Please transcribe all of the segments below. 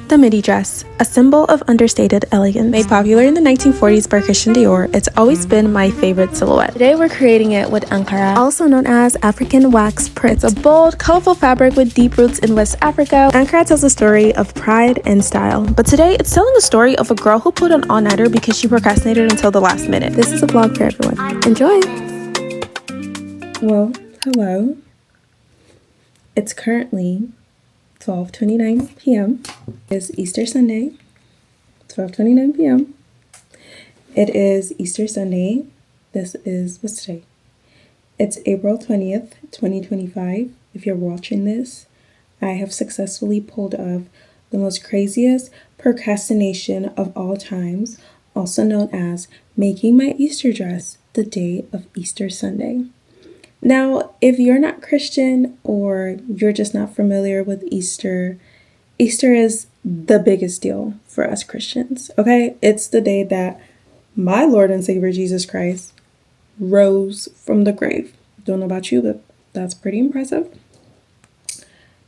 The midi dress, a symbol of understated elegance. Made popular in the 1940s by Christian Dior, it's always been my favorite silhouette. Today we're creating it with Ankara, also known as African wax print. It's a bold, colorful fabric with deep roots in West Africa. Ankara tells a story of pride and style. But today it's telling a story of a girl who pulled an all-nighter because she procrastinated until the last minute. This is a vlog for everyone. Enjoy! Well, hello. It's currently 12:29 p.m. It's Easter Sunday. 12:29 p.m. It is Easter Sunday. What's today? It's April 20th, 2025. If you're watching this, I have successfully pulled off the most craziest procrastination of all times, also known as making my Easter dress the day of Easter Sunday. Now, if you're not Christian or you're just not familiar with Easter, Easter is the biggest deal for us Christians, okay? It's the day that my Lord and Savior Jesus Christ rose from the grave. Don't know about you, but that's pretty impressive.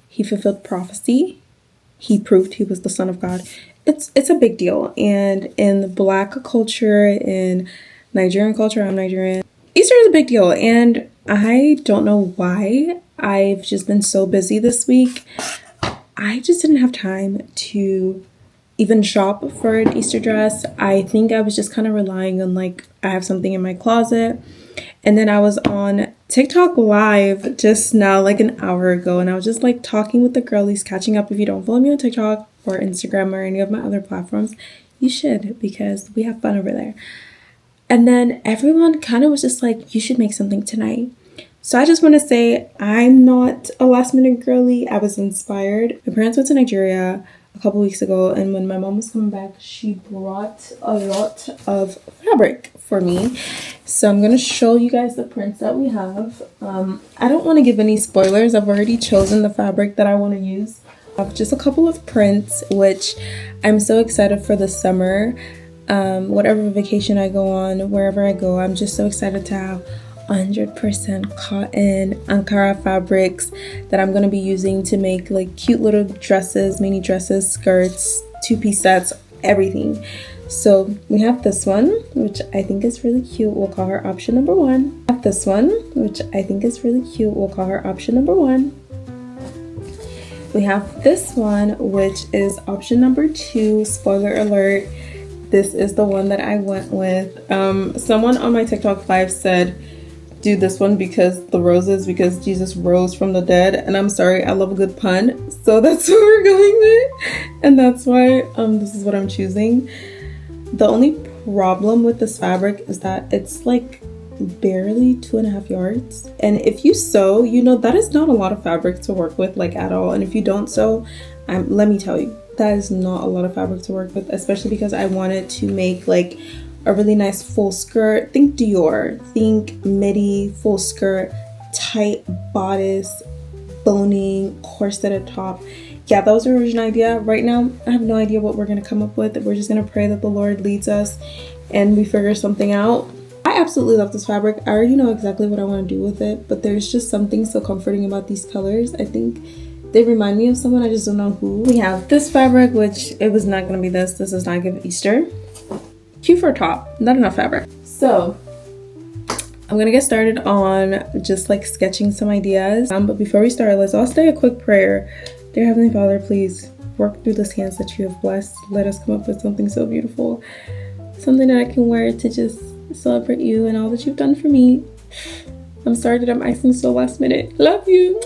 He fulfilled prophecy. He proved he was the Son of God. It's a big deal. And in Black culture, in Nigerian culture, I'm Nigerian, Easter is a big deal. And I don't know why. I've just been so busy this week. I just didn't have time to even shop for an Easter dress. I think I was just kind of relying on I have something in my closet. And then I was on TikTok live just now, an hour ago. And I was just talking with the girlies, catching up. If you don't follow me on TikTok or Instagram or any of my other platforms, you should, because we have fun over there. And then everyone kind of was just you should make something tonight. So I just want to say I'm not a last minute girly. I was inspired. My parents went to Nigeria a couple weeks ago, and when my mom was coming back, she brought a lot of fabric for me. So I'm going to show you guys the prints that we have. I don't want to give any spoilers. I've already chosen the fabric that I want to use. I have just a couple of prints, which I'm so excited for the summer. Whatever vacation I go on, wherever I go, I'm just so excited to have 100% cotton Ankara fabrics that I'm going to be using to make cute little dresses, mini dresses, skirts, two-piece sets, everything. So we have this one, which I think is really cute. We'll call her option number 1. I have this one, which I think is really cute. We'll call her option number 1. We have this one, which is option number 2. Spoiler alert, this is the one that I went with. Someone on my TikTok live said, do this one because Jesus rose from the dead. And I'm sorry, I love a good pun. So that's what we're going with. And that's why this is what I'm choosing. The only problem with this fabric is that it's barely 2.5 yards. And if you sew, that is not a lot of fabric to work with at all. And if you don't sew, let me tell you, that is not a lot of fabric to work with, especially because I wanted to make a really nice full skirt. Think Dior, think midi, full skirt, tight bodice, boning, corseted top. Yeah, that was the original idea. Right now, I have no idea what we're going to come up with. We're just going to pray that the Lord leads us and we figure something out. I absolutely love this fabric. I already know exactly what I want to do with it, but there's just something so comforting about these colors. I think they remind me of someone, I just don't know who. We have this fabric, which it was not going to be this. This does not give Easter. Cute for a top, not enough fabric. So I'm gonna get started on just sketching some ideas. But before we start, let's all say a quick prayer. Dear Heavenly Father, please work through this hands that you have blessed. Let us come up with something so beautiful, something that I can wear to just celebrate you and all that you've done for me. I'm sorry that I'm icing so last minute. Love you.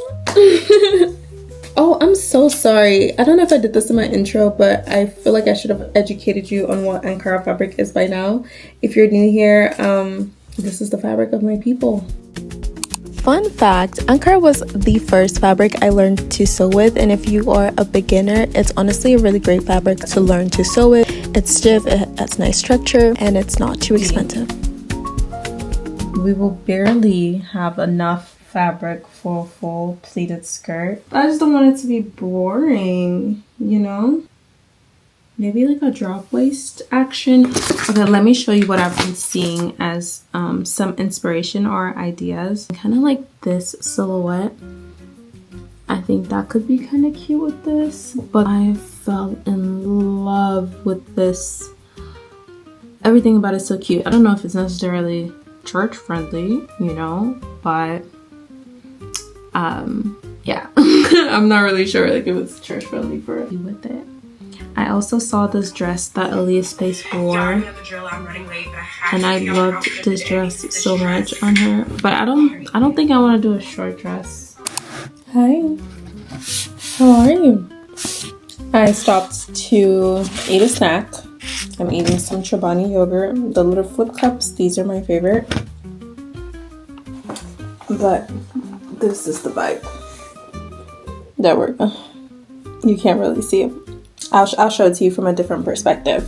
Oh, I'm so sorry. I don't know if I did this in my intro, but I feel like I should have educated you on what Ankara fabric is by now. If you're new here, this is the fabric of my people. Fun fact, Ankara was the first fabric I learned to sew with, and if you are a beginner, it's honestly a really great fabric to learn to sew with. It's stiff, it has nice structure, and it's not too expensive. We will barely have enough fabric for a full pleated skirt. I just don't want it to be boring, Maybe a drop waist action. Okay, let me show you what I've been seeing as some inspiration or ideas. Kind of this silhouette. I think that could be kind of cute with this, but I fell in love with this, everything about it is so cute. I don't know if it's necessarily church friendly, you know, but yeah. I'm not really sure like if it's church friendly for you with it. I also saw this dress that Aaliyah Space wore, and I loved this dress so much on her. But I don't think I want to do a short dress. Hi, how are you? I stopped to eat a snack. I'm eating some Chobani yogurt, the little flip cups. These are my favorite. But this is the vibe that you can't really see it. I'll show it to you from a different perspective.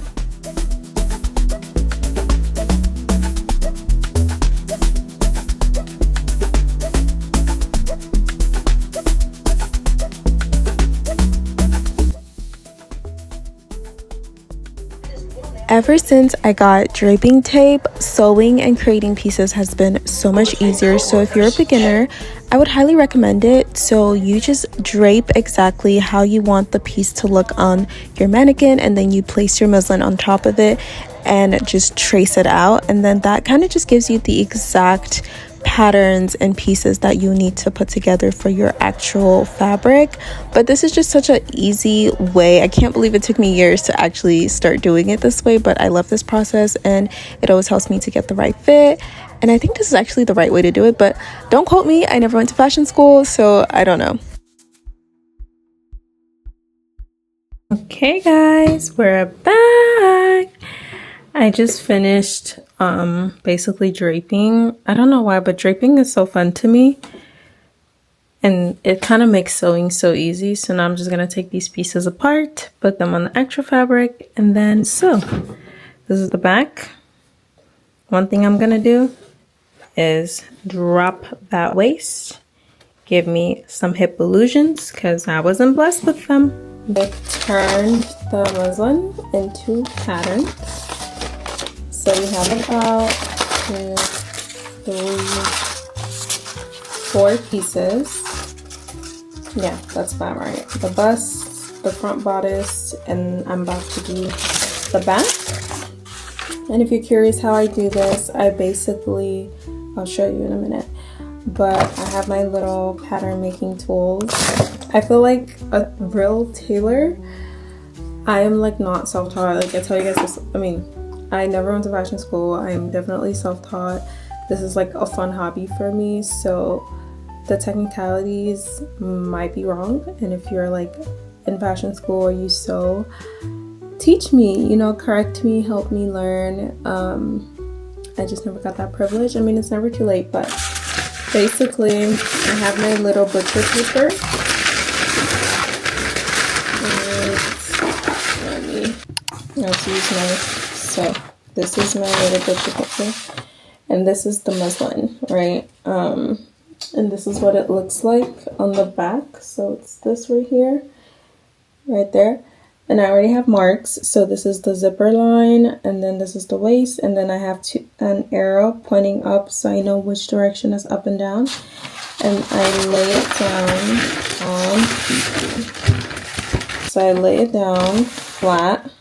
Ever since I got draping tape, sewing and creating pieces has been so much easier. So if you're a beginner, I would highly recommend it. So you just drape exactly how you want the piece to look on your mannequin, and then you place your muslin on top of it and just trace it out. And then that kind of just gives you the exact patterns and pieces that you need to put together for your actual fabric. But this is just such an easy way. I can't believe it took me years to actually start doing it this way, but I love this process and it always helps me to get the right fit. And I think this is actually the right way to do it, but don't quote me. I never went to fashion school, so I don't know. Okay guys, we're back. I just finished basically draping. I don't know why, but draping is so fun to me, and it kind of makes sewing so easy. So now I'm just gonna take these pieces apart, put them on the extra fabric, and then sew. This is the back. One thing I'm gonna do is drop that waist, give me some hip illusions because I wasn't blessed with them. I turned the muslin into patterns. So we have about 2, 3, 4 pieces. Yeah, that's about right. The bust, the front bodice, and I'm about to do the back. And if you're curious how I do this, I'll show you in a minute. But I have my little pattern making tools. I feel like a real tailor. I am like not self-taught. Like I tell you guys this, I never went to fashion school. I'm definitely self-taught. This is like a fun hobby for me, so the technicalities might be wrong. And if you're like in fashion school or you sew, teach me, you know, correct me, help me learn. I just never got that privilege. It's never too late, but basically I have my little butcher paper. So this is my little butcher paper, and this is the muslin, right? And this is what it looks like on the back. So it's this right here, right there. And I already have marks. So this is the zipper line, and then this is the waist, and then I have an arrow pointing up so I know which direction is up and down. And I lay it down on, so I lay it down flat,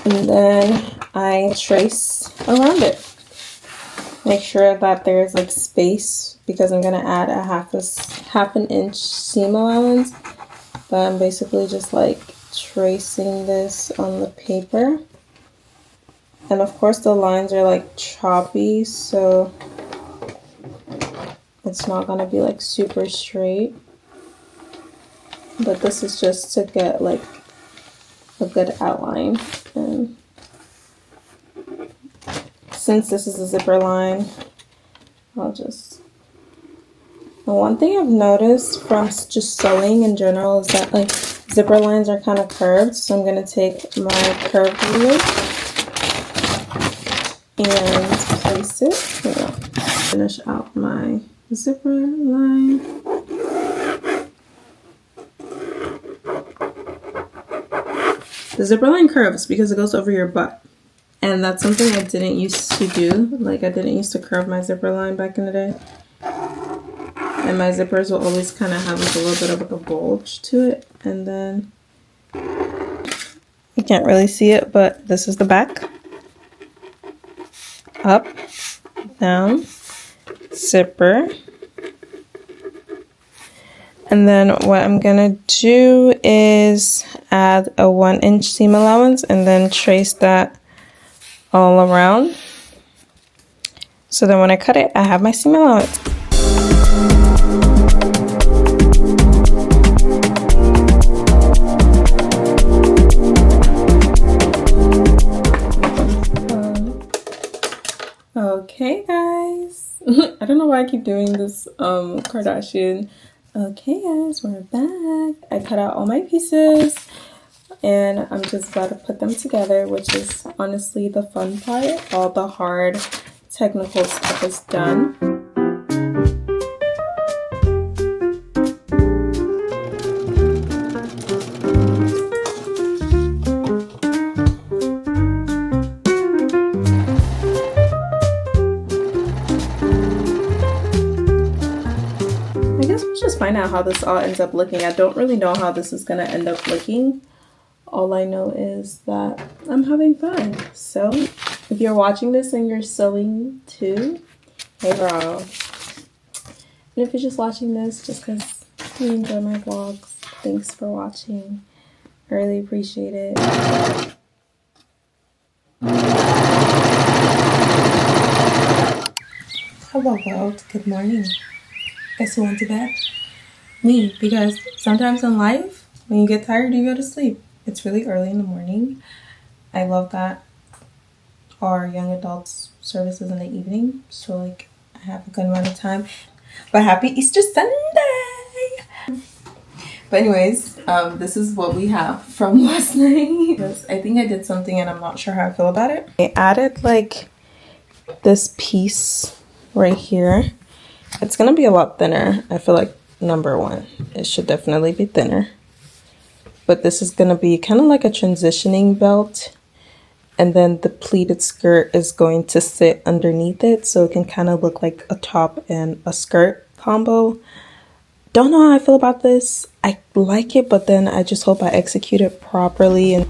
and then I trace around it. Make sure that there's like space because I'm gonna add a half an inch seam allowance. But I'm basically just like tracing this on the paper. And of course the lines are like choppy, so it's not gonna be like super straight. But this is just to get like a good outline. And since this is a zipper line, one thing I've noticed from just sewing in general is that like zipper lines are kind of curved. So I'm going to take my curved ruler and place it. Finish out my zipper line. The zipper line curves because it goes over your butt. And that's something I didn't used to do. Like I didn't used to curve my zipper line back in the day. And my zippers will always kind of have like a little bit of like a bulge to it. And then can't really see it, but this is the back. Up, down, zipper. And then what I'm gonna do is add a 1-inch seam allowance and then trace that all around. So then when I cut it, I have my seam allowance. Okay guys, I don't know why I keep doing this Kardashian. Okay guys, we're back. I cut out all my pieces and I'm just about to put them together, which is honestly the fun part. All the hard technical stuff is done. Just find out how this all ends up looking. I don't really know how this is gonna end up looking. All I know is that I'm having fun. So if you're watching this and you're sewing too, hey girl. And if you're just watching this just because you enjoy my vlogs, thanks for watching. I really appreciate it. Hello world, good morning. Guess who went to bed? Me, because sometimes in life, when you get tired, you go to sleep. It's really early in the morning. I love that our young adults services in the evening, so like I have a good amount of time. But happy Easter Sunday! But anyways, this is what we have from last night. I think I did something and I'm not sure how I feel about it. I added like this piece right here. It's gonna be a lot thinner. I feel like number one, it should definitely be thinner. But this is gonna be kind of like a transitioning belt. And then the pleated skirt is going to sit underneath it, so it can kind of look like a top and a skirt combo. Don't know how I feel about this. I like it, but then I just hope I execute it properly. And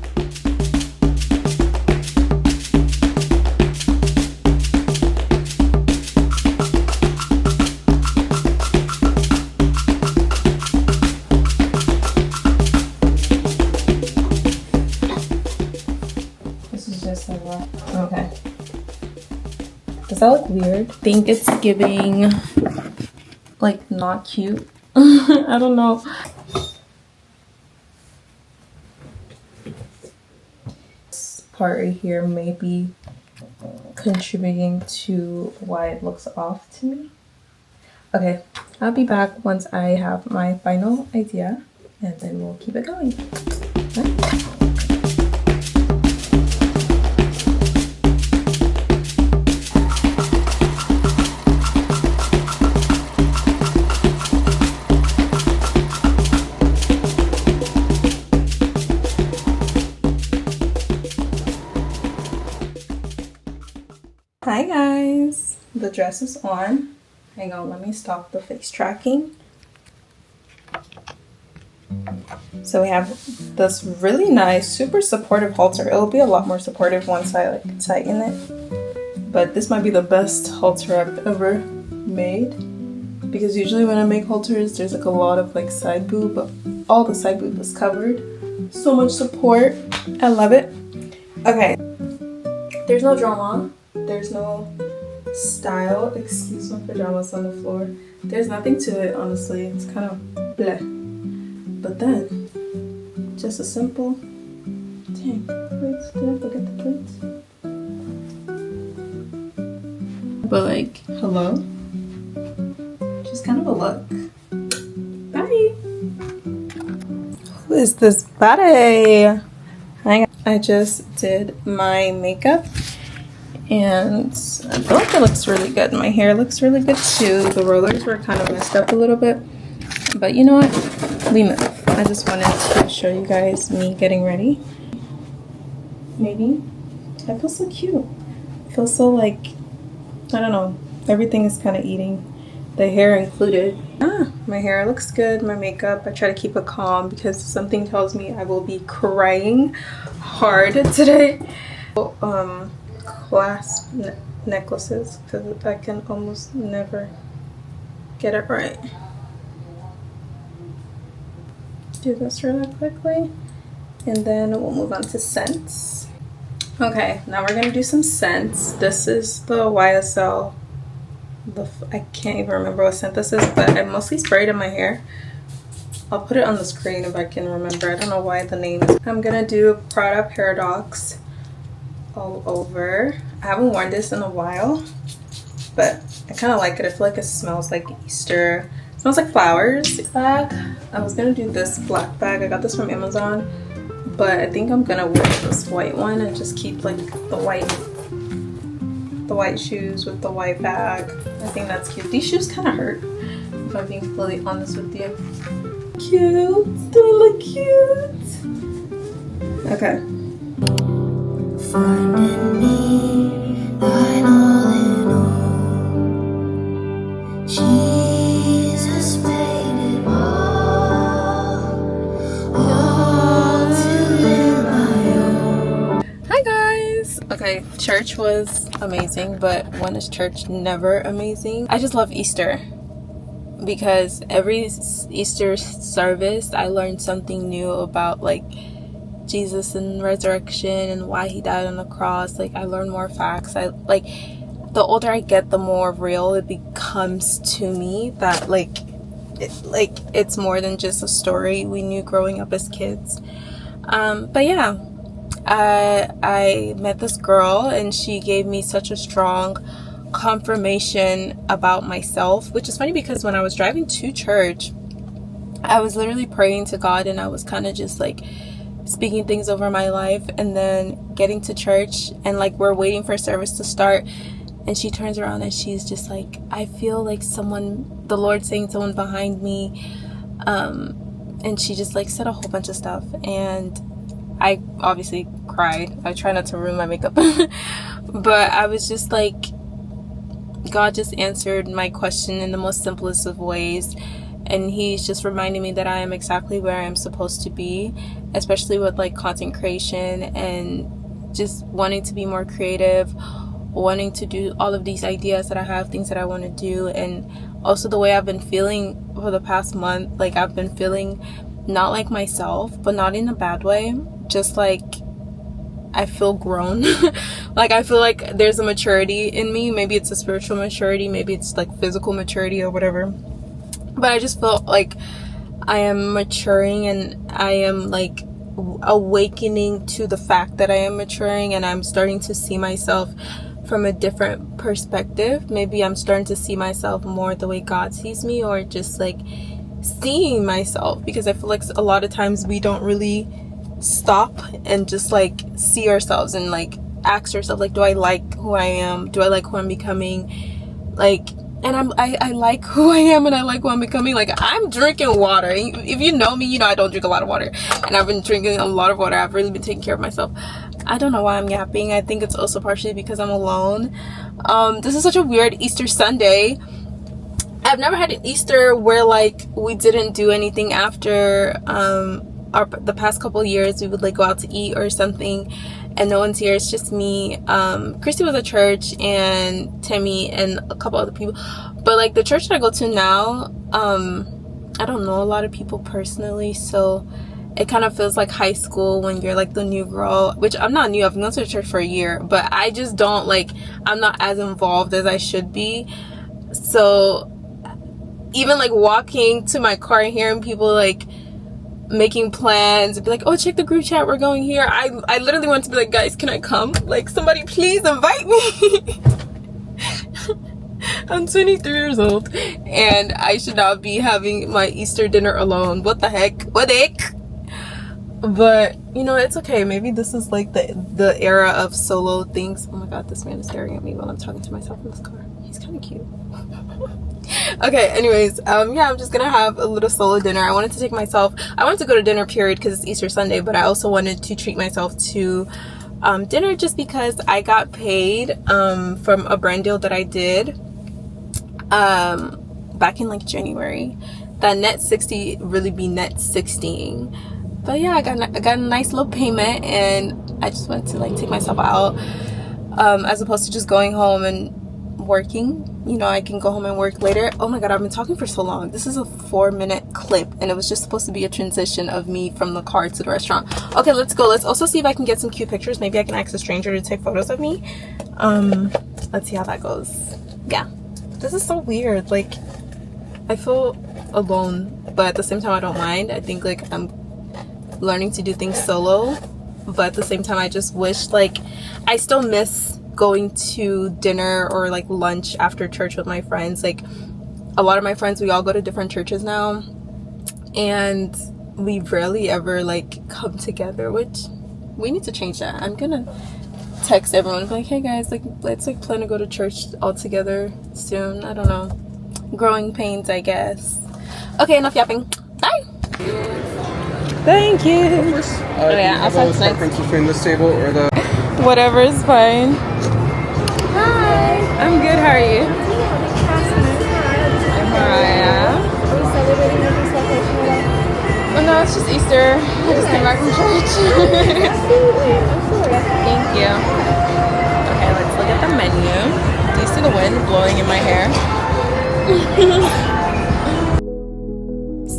okay. Does that look weird? I think it's giving like not cute. I don't know. This part right here may be contributing to why it looks off to me. Okay, I'll be back once I have my final idea and then we'll keep it going. Bye. Hi guys, the dress is on. Hang on, let me stop the face tracking. So we have this really nice, super supportive halter. It'll be a lot more supportive once I like tighten it. But this might be the best halter I've ever made. Because usually when I make halters, there's like a lot of like side boob, but all the side boob is covered. So much support. I love it. Okay, there's no drama. There's no style. Excuse my pajamas on the floor. There's nothing to it, honestly. It's kind of bleh. But then, just a simple... Dang, plates. Did I forget the plates? But like, hello? Just kind of a look. Bye! Who is this body? I just did my makeup. And I feel like it looks really good. My hair looks really good too. The rollers were kind of messed up a little bit. But you know what? We move. I just wanted to show you guys me getting ready. Maybe. I feel so cute. I feel so like, I don't know. Everything is kind of eating the hair included. My hair looks good, my makeup. I try to keep it calm because something tells me I will be crying hard today. Clasp necklaces because I can almost never get it right. Do this really quickly and then we'll move on to scents. Okay, now we're gonna do some scents. This is the YSL. I can't even remember what scent this is, but I mostly sprayed in my hair. I'll put it on the screen if I can remember. I don't know why the name is. I'm gonna do Prada Paradox all over. I haven't worn this in a while, but I kind of like it. I feel like it smells like Easter. It smells like flowers. Bag. I was gonna do this black bag. I got this from Amazon, but I think I'm gonna wear this white one and just keep like the white shoes with the white bag. I think that's cute. These shoes kind of hurt, if I'm being completely honest with you. Cute. They look cute. Okay. Finding me, thine all in all. Jesus made it all to live my own. Hi guys. Okay, church was amazing, but when is church never amazing? I just love Easter because every Easter service I learned something new about like Jesus and resurrection and why he died on the cross. Like I learn more facts. I like the older I get, the more real it becomes to me that it's more than just a story we knew growing up as kids. But yeah, I met this girl and she gave me such a strong confirmation about myself, which is funny because when I was driving to church, I was literally praying to God and I was kind of just like speaking things over my life, and then getting to church and like we're waiting for service to start and she turns around and she's just like, I feel like the Lord saying someone behind me, and she just like said a whole bunch of stuff and I obviously cried. I try not to ruin my makeup but I was just like, God just answered my question in the most simplest of ways, and he's just reminding me that I am exactly where I am supposed to be, especially with like content creation and just wanting to be more creative, wanting to do all of these ideas that I have, things that I want to do. And also the way I've been feeling for the past month, like I've been feeling not like myself, but not in a bad way, just like I feel grown. Like I feel like there's a maturity in me. Maybe it's a spiritual maturity, maybe it's like physical maturity or whatever, but I just felt like I am maturing and I am like awakening to the fact that I am maturing, and I'm starting to see myself from a different perspective. Maybe I'm starting to see myself more the way God sees me, or just like seeing myself, because I feel like a lot of times we don't really stop and just like see ourselves and like ask yourself, like, do I like who I am? Do I like who I'm becoming? Like, and I like who I am and I like who I'm becoming. Like, I'm drinking water. If you know me, you know I don't drink a lot of water, and I've been drinking a lot of water. I've really been taking care of myself. I don't know why I'm yapping. I think it's also partially because I'm alone. This is such a weird Easter Sunday. I've never had an Easter where like we didn't do anything after the past couple of years. We would like go out to eat or something and no one's here. It's just me. Christy was at church and Timmy and a couple other people, but like the church that I go to now, I don't know a lot of people personally, so it kind of feels like high school when you're like the new girl, which I'm not new. I've been going to the church for a year, but I just don't like, I'm not as involved as I should be. So even like walking to my car and hearing people like making plans and be like, oh, check the group chat, we're going here. I literally want to be like, guys, can I come? Like, somebody please invite me. I'm 23 years old and I should not be having my Easter dinner alone. What the heck? What the heck? But you know, it's okay. Maybe this is like the era of solo things. Oh my god, this man is staring at me while I'm talking to myself in this car. He's kind of cute. Okay, anyways, yeah, I'm just gonna have a little solo dinner. I wanted to go to dinner period because it's Easter Sunday, but I also wanted to treat myself to dinner just because I got paid from a brand deal that I did back in like January, that net 60 really be net 60ing. But yeah, I got a nice little payment, and I just went to like take myself out, as opposed to just going home and working. You know, I can go home and work later. Oh my god, I've been talking for so long. This is a 4-minute clip, and it was just supposed to be a transition of me from the car to the restaurant. Okay, let's go. Let's also see if I can get some cute pictures. Maybe I can ask a stranger to take photos of me. Let's see how that goes. Yeah, this is so weird. Like, I feel alone, but at the same time I don't mind. I think like I'm learning to do things solo, but at the same time I just wish, like, I still miss going to dinner or like lunch after church with my friends. Like, a lot of my friends, we all go to different churches now, and we rarely ever like come together, which we need to change that. I'm gonna text everyone like, hey guys, like, let's like plan to go to church all together soon. I don't know, growing pains, I guess. Okay, enough yapping. Bye. Thank you. Oh yeah, I'll have a preference between this table or the... Whatever is fine. Hi. I'm good. How are you? I'm Mariah. Are we celebrating your celebration? Oh no, it's just Easter. I just came back from church. Absolutely. Thank you. Okay, let's look at the menu. Do you see the wind blowing in my hair?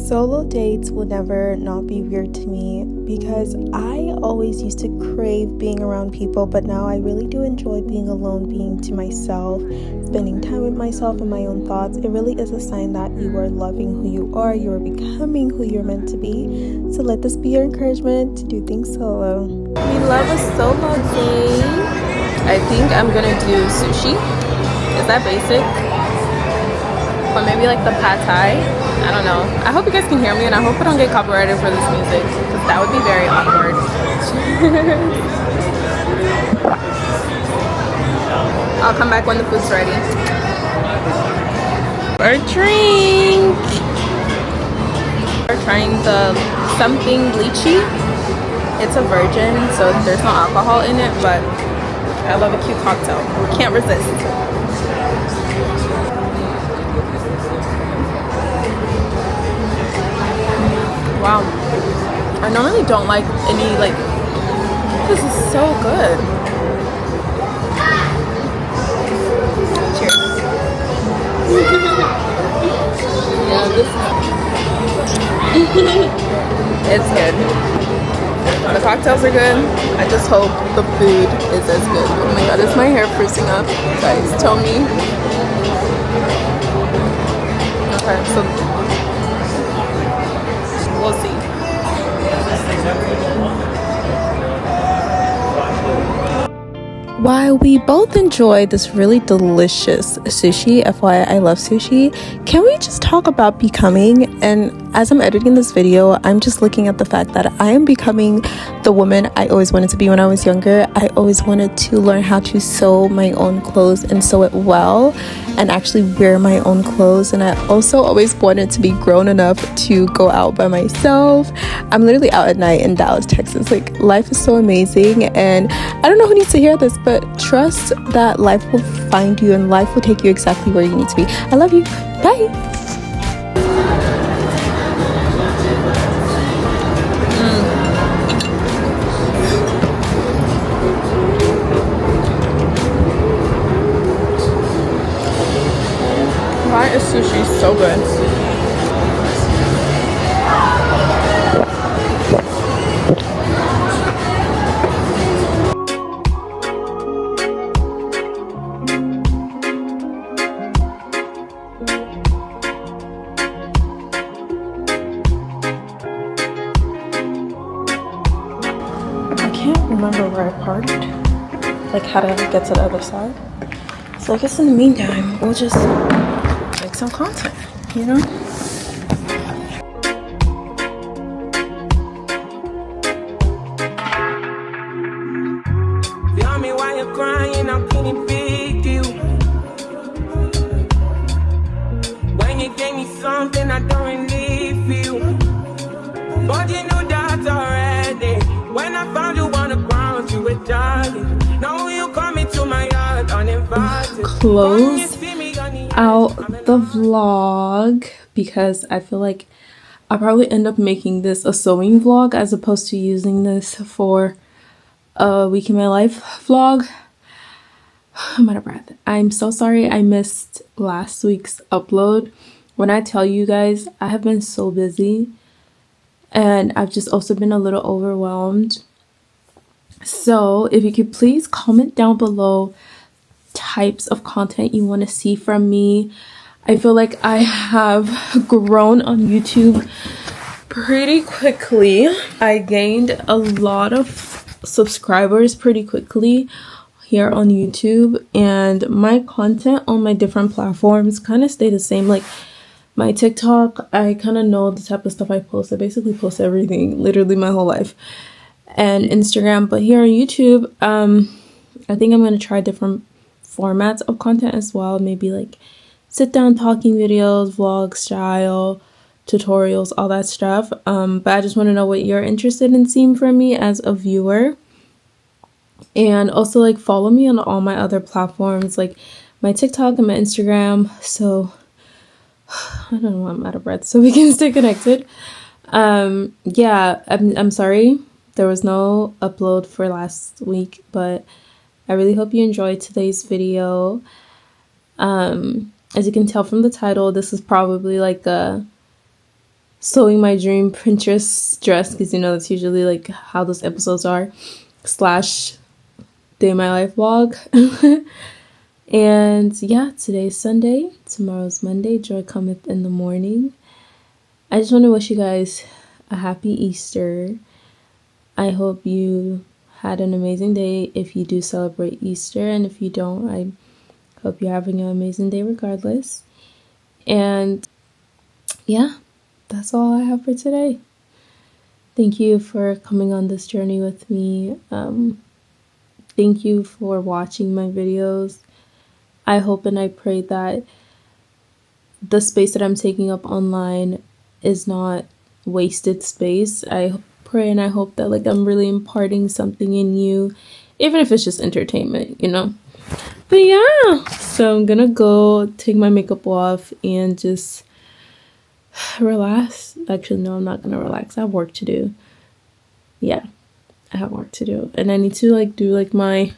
Solo dates will never not be weird to me, because I always used to crave being around people, but now I really do enjoy being alone, being to myself, spending time with myself and my own thoughts. It really is a sign that you are loving who you are becoming who you're meant to be. So let this be your encouragement to do things solo. We love a solo date. I think I'm gonna do sushi. Is that basic? Or maybe like the pad thai. I don't know. I hope you guys can hear me, and I hope I don't get copyrighted for this music, because that would be very awkward. I'll come back when the food's ready. Our drink. We're trying the something lychee. It's a virgin, so there's no alcohol in it, but I love a cute cocktail. Can't resist. Wow, I normally don't like any, like, this is so good. Cheers. Yeah, this it's good. The cocktails are good. I just hope the food is as good. Oh my god, is my hair freezing up? Guys, tell me. Okay, so we'll see. While we both enjoy this really delicious sushi, FYI, I love sushi, can we just talk about becoming? And as I'm editing this video, I'm just looking at the fact that I am becoming the woman I always wanted to be when I was younger. I always wanted to learn how to sew my own clothes and sew it well, and actually wear my own clothes. And I also always wanted to be grown enough to go out by myself. I'm literally out at night in Dallas, Texas. Like, life is so amazing, and I don't know who needs to hear this, but trust that life will find you and life will take you exactly where you need to be. I love you. Bye. Why is sushi so good? Remember where I parked, like how to get to the other side. So I guess in the meantime, we'll just make some content, you know? Tell me why you're crying, how can it be to you? When you gave me something I don't really feel, but you knew that already. When I found you on the ground, you were dying. Now you come into my yard uninvited. Clothes. out the vlog because I feel like I'll probably end up making this a sewing vlog as opposed to using this for a week in my life vlog. I'm out of breath. I'm so sorry I missed last week's upload. When I tell you guys, I have been so busy and I've just also been a little overwhelmed. So if you could please comment down below types of content you want to see from me. I feel like I have grown on YouTube pretty quickly. I gained a lot of subscribers pretty quickly here on YouTube, and my content on my different platforms kind of stay the same. Like my TikTok, I kind of know the type of stuff I post. I basically post everything, literally my whole life. And Instagram, but here on YouTube, I think I'm going to try different formats of content as well. Maybe like sit down talking videos, vlog style, tutorials, all that stuff. But I just want to know what you're interested in seeing from me as a viewer. And also like follow me on all my other platforms, like my TikTok and my Instagram. So I don't know, I'm out of breath, so we can stay connected. Yeah, I'm sorry there was no upload for last week, but I really hope you enjoyed today's video. As you can tell from the title, this is probably like a sewing my dream princess dress, because you know that's usually like how those episodes are, slash day in my life vlog. And yeah, today's Sunday, tomorrow's Monday, joy cometh in the morning. I just want to wish you guys a happy Easter. I hope you had an amazing day if you do celebrate Easter, and if you don't, I hope you're having an amazing day regardless. And yeah, that's all I have for today. Thank you for coming on this journey with me. Thank you for watching my videos. I hope and I pray that the space that I'm taking up online is not wasted space. I pray and I hope that like I'm really imparting something in you, even if it's just entertainment, you know. But yeah, so I'm gonna go take my makeup off and just relax. Actually, no, I'm not gonna relax. I have work to do. Yeah, I have work to do, and I need to like do like my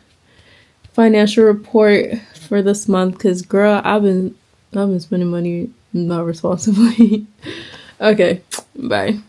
financial report for this month, because girl, I've been spending money not responsibly. Okay, bye.